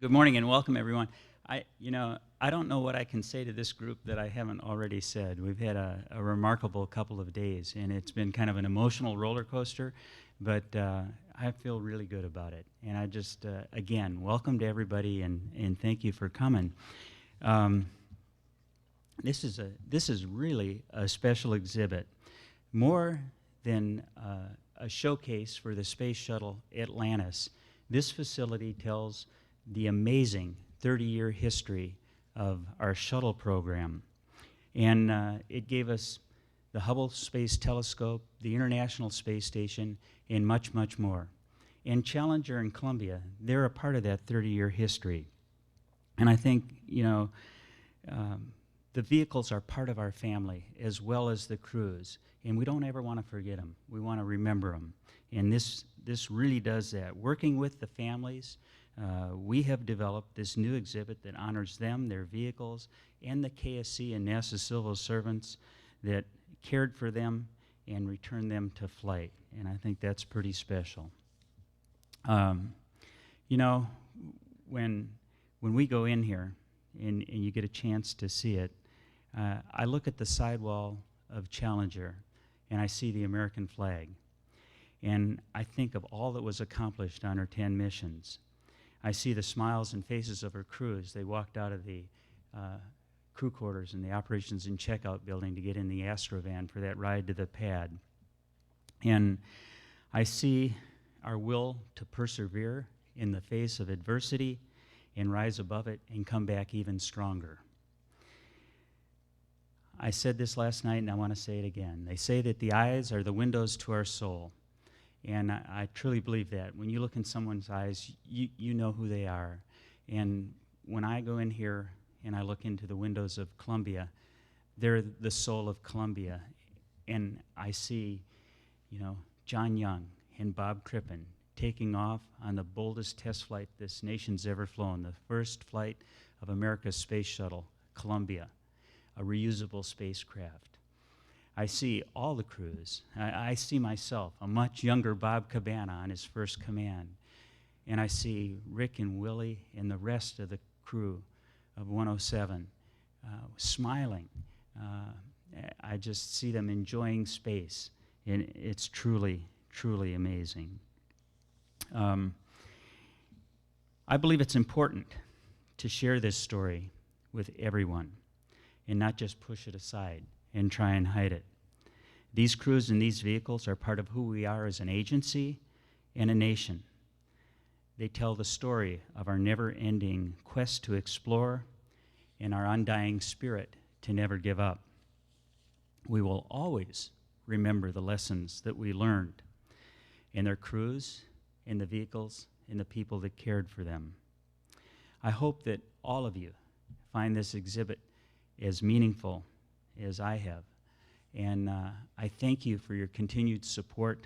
Good morning and welcome, everyone. I don't know what I can say to this group that I haven't already said. We've had a remarkable couple of days, and it's been kind of an emotional roller coaster, but I feel really good about it. And I just, again, welcome to everybody, and thank you for coming. This is really a special exhibit, more than a showcase for the space shuttle Atlantis. This facility tells the amazing 30-year history of our shuttle program. And it gave us the Hubble Space Telescope, the International Space Station, and much, much more. And Challenger and Columbia, they're a part of that 30-year history. And I think, the vehicles are part of our family as well as the crews. And we don't ever want to forget them. We want to remember them. And this really does that. Working with the families, we have developed this new exhibit that honors them, their vehicles, and the KSC and NASA civil servants that cared for them and returned them to flight. And I think that's pretty special. When we go in here and you get a chance to see it, I look at the sidewall of Challenger and I see the American flag. And I think of all that was accomplished on her 10 missions. I see the smiles and faces of her crew as they walked out of the crew quarters in the operations and checkout building to get in the Astrovan for that ride to the pad. And I see our will to persevere in the face of adversity and rise above it and come back even stronger. I said this last night and I want to say it again. They say that the eyes are the windows to our soul. And I truly believe that. When you look in someone's eyes, you know who they are. And when I go in here and I look into the windows of Columbia, they're the soul of Columbia. And I see, John Young and Bob Crippen taking off on the boldest test flight this nation's ever flown, the first flight of America's space shuttle, Columbia, a reusable spacecraft. I see all the crews. I see myself, a much younger Bob Cabana on his first command. And I see Rick and Willie and the rest of the crew of 107 smiling. I just see them enjoying space. And it's truly, truly amazing. I believe it's important to share this story with everyone and not just push it aside and try and hide it. These crews and these vehicles are part of who we are as an agency and a nation. They tell the story of our never-ending quest to explore and our undying spirit to never give up. We will always remember the lessons that we learned in their crews, in the vehicles, and the people that cared for them. I hope that all of you find this exhibit as meaningful as I have. And I thank you for your continued support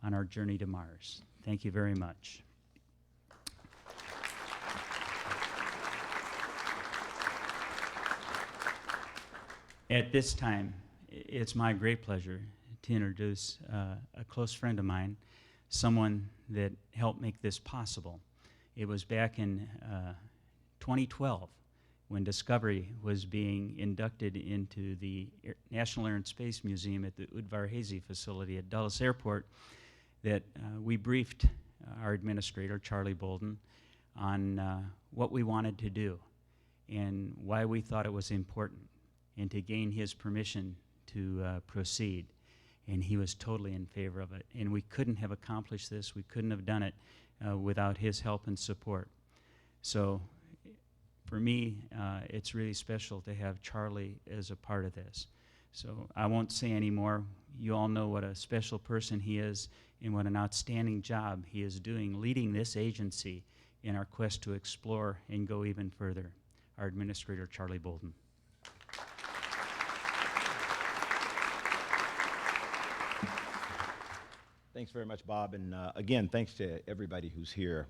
on our journey to Mars. Thank you very much. At this time, it's my great pleasure to introduce a close friend of mine, someone that helped make this possible. It was back in 2012 when Discovery was being inducted into the National Air and Space Museum at the Udvar-Hazy facility at Dulles Airport, that we briefed our administrator, Charlie Bolden, on what we wanted to do and why we thought it was important, and to gain his permission to proceed. And he was totally in favor of it. And we couldn't have accomplished this, we couldn't have done it without his help and support. So for me, it's really special to have Charlie as a part of this. So I won't say any more. You all know what a special person he is and what an outstanding job he is doing leading this agency in our quest to explore and go even further. Our administrator, Charlie Bolden. Thanks very much, Bob, and again, thanks to everybody who's here.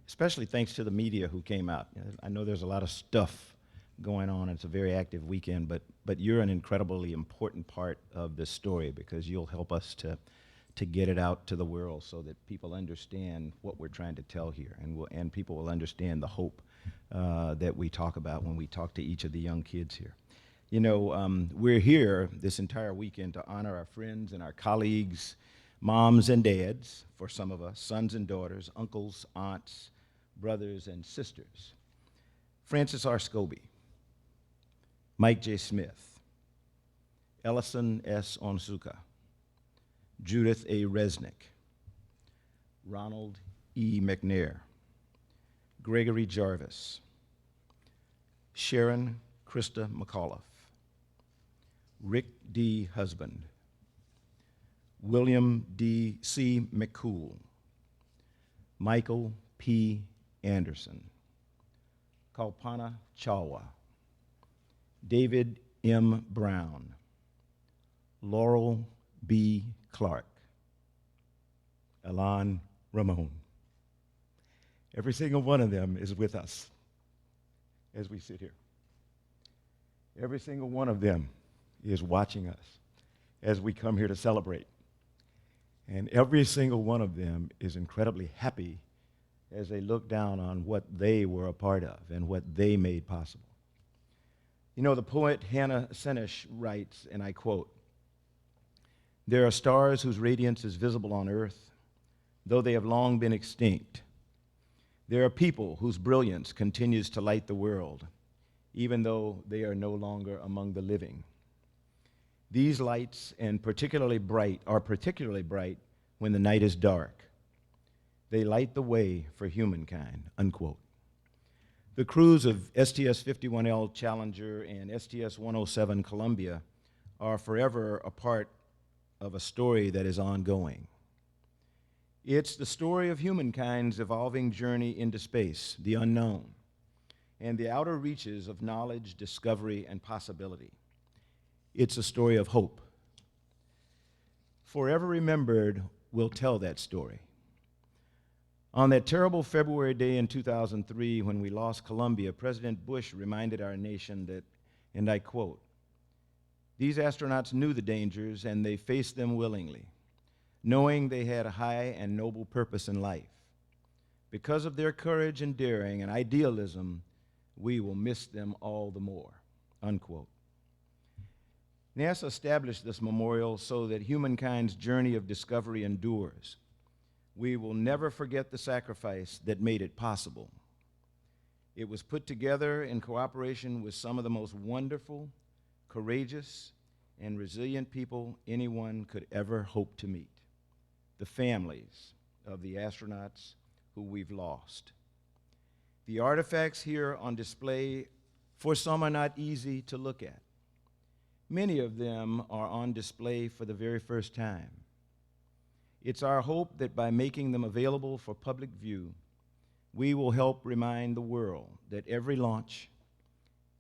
Especially thanks to the media who came out. I know there's a lot of stuff going on. It's a very active weekend, but you're an incredibly important part of this story because you'll help us to to get it out to the world so that people understand what we're trying to tell here, and people will understand the hope that we talk about when we talk to each of the young kids here. You know, we're here this entire weekend to honor our friends and our colleagues, moms and dads, for some of us, sons and daughters, uncles, aunts, brothers and sisters. Francis R. Scobie, Mike J. Smith, Ellison S. Onsuka, Judith A. Resnick, Ronald E. McNair, Gregory Jarvis, Sharon Krista McAuliffe, Rick D. Husband, William D. C. McCool, Michael P. Anderson, Kalpana Chawla, David M. Brown, Laurel B. Clark, Elan Ramon. Every single one of them is with us as we sit here. Every single one of them is watching us as we come here to celebrate. And every single one of them is incredibly happy as they look down on what they were a part of and what they made possible. You know, the poet Hannah Senesh writes, and I quote, "There are stars whose radiance is visible on earth, though they have long been extinct. There are people whose brilliance continues to light the world, even though they are no longer among the living. These lights are particularly bright when the night is dark. They light the way for humankind," unquote. The crews of STS-51L Challenger and STS-107 Columbia are forever a part of a story that is ongoing. It's the story of humankind's evolving journey into space, the unknown, and the outer reaches of knowledge, discovery, and possibility. It's a story of hope. Forever Remembered will tell that story. On that terrible February day in 2003 when we lost Columbia, President Bush reminded our nation that, and I quote, "These astronauts knew the dangers and they faced them willingly, knowing they had a high and noble purpose in life. Because of their courage and daring and idealism, we will miss them all the more," unquote. NASA established this memorial so that humankind's journey of discovery endures. We will never forget the sacrifice that made it possible. It was put together in cooperation with some of the most wonderful, courageous, and resilient people anyone could ever hope to meet, the families of the astronauts who we've lost. The artifacts here on display, for some, are not easy to look at. Many of them are on display for the very first time. It's our hope that by making them available for public view, we will help remind the world that every launch,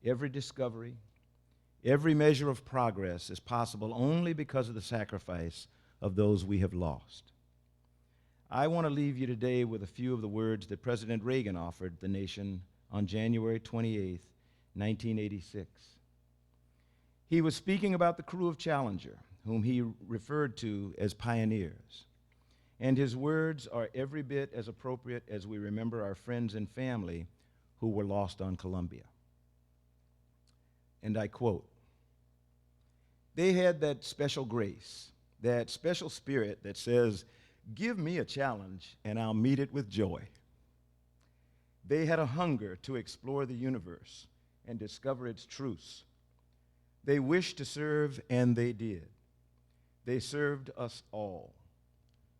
every discovery, every measure of progress is possible only because of the sacrifice of those we have lost. I want to leave you today with a few of the words that President Reagan offered the nation on January 28, 1986. He was speaking about the crew of Challenger, whom he referred to as pioneers. And his words are every bit as appropriate as we remember our friends and family who were lost on Columbia. And I quote, "They had that special grace, that special spirit that says, 'Give me a challenge and I'll meet it with joy.' They had a hunger to explore the universe and discover its truths. They wished to serve, and they did. They served us all.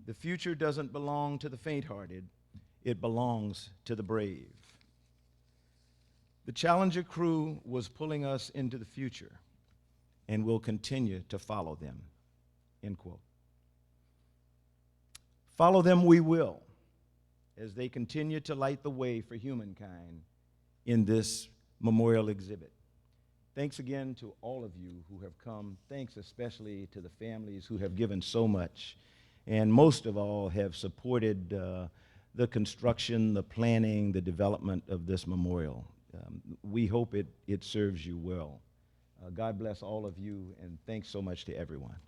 The future doesn't belong to the faint-hearted, it belongs to the brave." The Challenger crew was pulling us into the future and will continue to follow them, end quote. Follow them we will as they continue to light the way for humankind in this memorial exhibit. Thanks again to all of you who have come. Thanks especially to the families who have given so much, and most of all have supported the construction, the planning, the development of this memorial. We hope it serves you well. God bless all of you, and thanks so much to everyone.